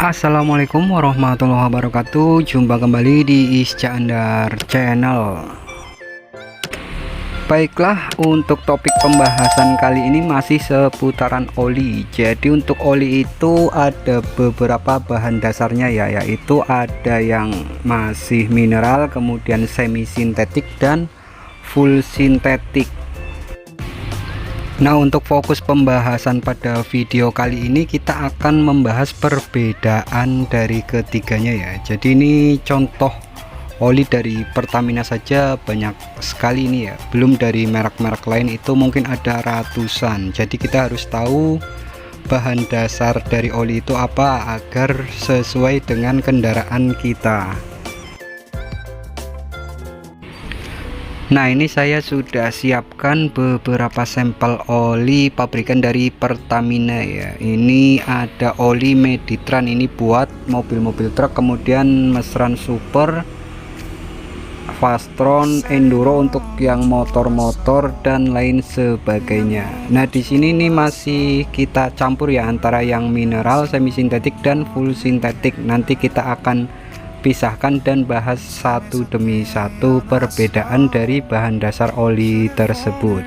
Assalamualaikum warahmatullahi wabarakatuh. Jumpa kembali di Isca Andar Channel. Baiklah, untuk topik pembahasan kali ini masih seputaran oli. Jadi untuk oli itu ada beberapa bahan dasarnya ya, yaitu ada yang masih mineral, kemudian semi sintetik dan full sintetik. Nah, untuk fokus pembahasan pada video kali ini kita akan membahas perbedaan dari ketiganya ya. Jadi ini contoh oli dari Pertamina saja banyak sekali ini ya, belum dari merek-merek lain itu mungkin ada ratusan. Jadi kita harus tahu bahan dasar dari oli itu apa agar sesuai dengan kendaraan kita. Nah, ini saya sudah siapkan beberapa sampel oli pabrikan dari Pertamina ya. Ini ada oli Meditran, ini buat mobil-mobil truk, kemudian Mesran Super, Fastron, Enduro untuk yang motor-motor dan lain sebagainya. Nah, di sini nih masih kita campur ya antara yang mineral, semi sintetik dan full sintetik. Nanti kita akan pisahkan dan bahas satu demi satu perbedaan dari bahan dasar oli tersebut.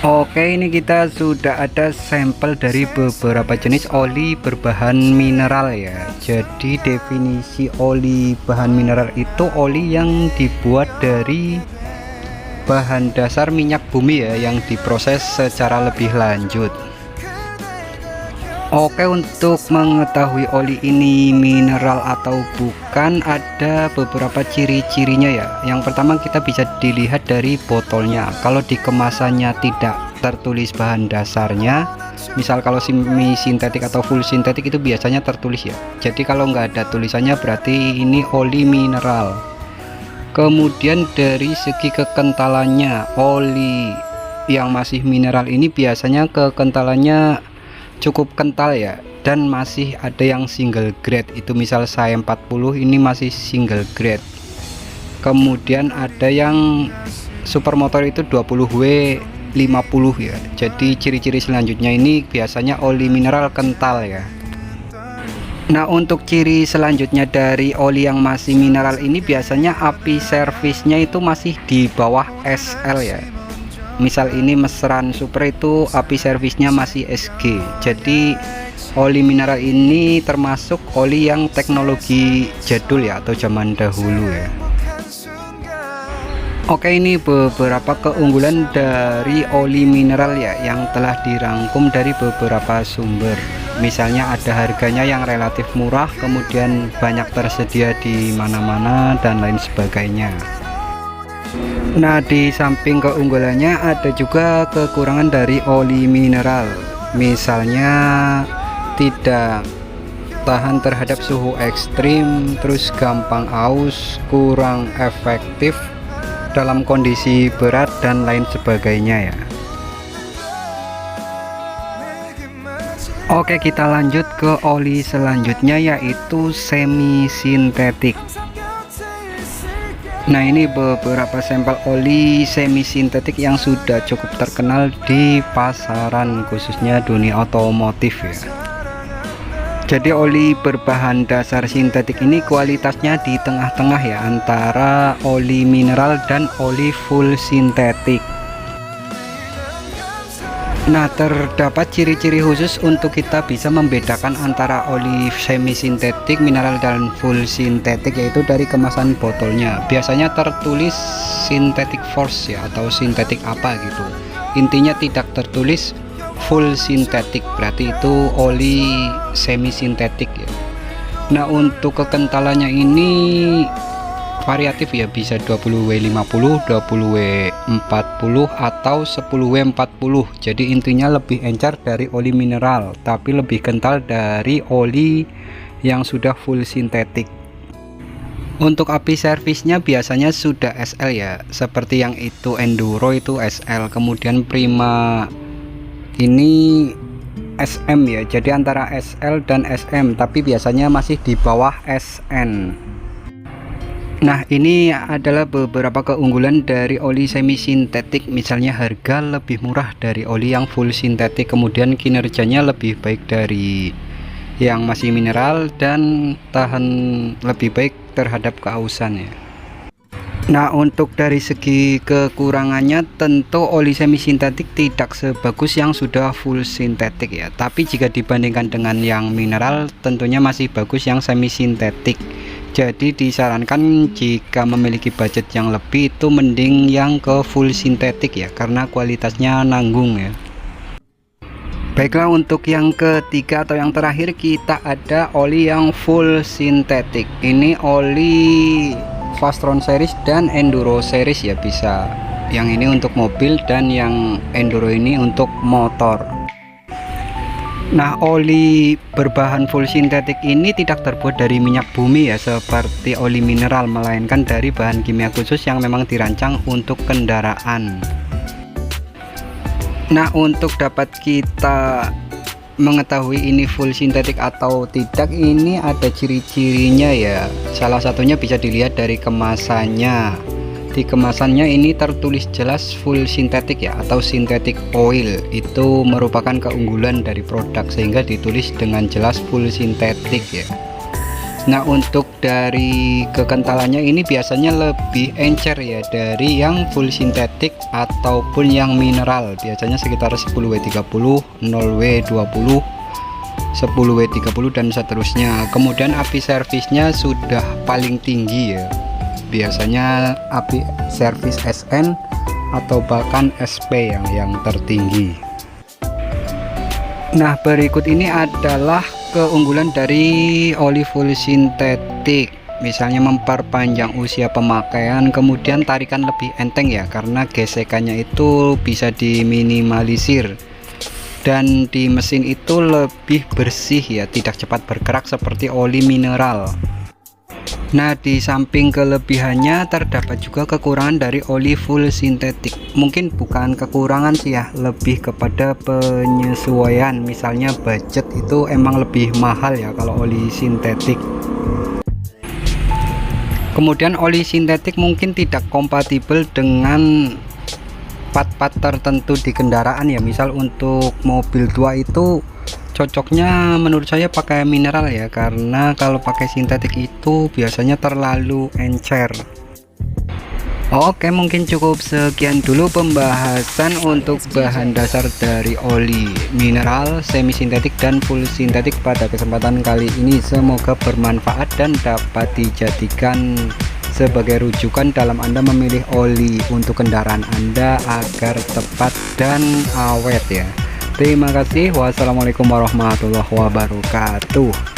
Oke, ini kita sudah ada sampel dari beberapa jenis oli berbahan mineral ya. Jadi definisi oli bahan mineral itu oli yang dibuat dari bahan dasar minyak bumi ya, yang diproses secara lebih lanjut. Oke, untuk mengetahui oli ini mineral atau bukan ada beberapa ciri-cirinya ya. Yang pertama kita bisa dilihat dari botolnya. Kalau di kemasannya tidak tertulis bahan dasarnya, misal kalau semi sintetik atau full sintetik itu biasanya tertulis ya. Jadi kalau nggak ada tulisannya berarti ini oli mineral. Kemudian dari segi kekentalannya, oli yang masih mineral ini biasanya kekentalannya cukup kental ya, dan masih ada yang single grade, itu misal saya 40 ini masih single grade. Kemudian ada yang supermotor itu 20W 50 ya. Jadi ciri-ciri selanjutnya ini biasanya oli mineral kental ya. Nah, untuk ciri selanjutnya dari oli yang masih mineral ini biasanya api servisnya itu masih di bawah SL ya. Misal ini Mesran Super itu api servisnya masih SG. Jadi oli mineral ini termasuk oli yang teknologi jadul ya, atau zaman dahulu ya. Oke, ini beberapa keunggulan dari oli mineral ya yang telah dirangkum dari beberapa sumber. Misalnya ada harganya yang relatif murah, kemudian banyak tersedia di mana-mana dan lain sebagainya. Nah, di samping keunggulannya ada juga kekurangan dari oli mineral. Misalnya tidak tahan terhadap suhu ekstrim, terus gampang aus, kurang efektif dalam kondisi berat dan lain sebagainya ya. Oke, kita lanjut ke oli selanjutnya yaitu semi sintetik. Nah, ini beberapa sampel oli semi sintetik yang sudah cukup terkenal di pasaran, khususnya dunia otomotif ya. Jadi oli berbahan dasar sintetik ini kualitasnya di tengah-tengah ya, antara oli mineral dan oli full sintetik. Nah, terdapat ciri-ciri khusus untuk kita bisa membedakan antara oli semi sintetik, mineral dan full sintetik, yaitu dari kemasan botolnya. Biasanya tertulis synthetic force ya, atau sintetik apa gitu. Intinya tidak tertulis full sintetik, berarti itu oli semi sintetik ya. Nah, untuk kekentalannya ini variatif ya, bisa 20W50, 20W40 atau 10W40. Jadi intinya lebih encer dari oli mineral, tapi lebih kental dari oli yang sudah full sintetik. Untuk api servisnya biasanya sudah SL ya, seperti yang itu Enduro itu SL, kemudian Prima ini SM ya. Jadi antara SL dan SM, tapi biasanya masih di bawah SN. Nah, ini adalah beberapa keunggulan dari oli semi sintetik. Misalnya harga lebih murah dari oli yang full sintetik, kemudian kinerjanya lebih baik dari yang masih mineral dan tahan lebih baik terhadap keausan ya. Nah, untuk dari segi kekurangannya, tentu oli semi sintetik tidak sebagus yang sudah full sintetik ya, tapi jika dibandingkan dengan yang mineral tentunya masih bagus yang semi sintetik. Jadi disarankan jika memiliki budget yang lebih itu mending yang ke full sintetik ya, karena kualitasnya nanggung ya. Baiklah, untuk yang ketiga atau yang terakhir kita ada oli yang full sintetik. Ini oli Fastron series dan Enduro series ya, bisa yang ini untuk mobil dan yang Enduro ini untuk motor. Nah, oli berbahan full sintetik ini tidak terbuat dari minyak bumi ya, seperti oli mineral, melainkan dari bahan kimia khusus yang memang dirancang untuk kendaraan. Nah, untuk dapat kita mengetahui ini full sintetik atau tidak, ini ada ciri-cirinya ya. Salah satunya bisa dilihat dari kemasannya. Di kemasannya ini tertulis jelas full sintetik ya, atau synthetic oil. Itu merupakan keunggulan dari produk sehingga ditulis dengan jelas full sintetik ya. Nah, untuk dari kekentalannya ini biasanya lebih encer ya dari yang full sintetik ataupun yang mineral, biasanya sekitar 10W30, 0W20, 10W30 dan seterusnya. Kemudian api servisnya sudah paling tinggi ya, biasanya api servis SN atau bahkan SP yang tertinggi. Nah, berikut ini adalah keunggulan dari oli full sintetik. Misalnya memperpanjang usia pemakaian, kemudian tarikan lebih enteng ya, karena gesekannya itu bisa diminimalisir, dan di mesin itu lebih bersih ya, tidak cepat bergerak seperti oli mineral. Nah, di samping kelebihannya terdapat juga kekurangan dari oli full sintetik. Mungkin bukan kekurangan sih ya, lebih kepada penyesuaian. Misalnya budget itu emang lebih mahal ya kalau oli sintetik. Kemudian oli sintetik mungkin tidak kompatibel dengan part-part tertentu di kendaraan ya. Misal untuk mobil tua itu cocoknya menurut saya pakai mineral ya, karena kalau pakai sintetik itu biasanya terlalu encer. Oke, mungkin cukup sekian dulu pembahasan untuk bahan dasar dari oli mineral, semi sintetik dan full sintetik pada kesempatan kali ini. Semoga bermanfaat dan dapat dijadikan sebagai rujukan dalam Anda memilih oli untuk kendaraan Anda agar tepat dan awet ya. Terima kasih. Wassalamualaikum warahmatullahi wabarakatuh.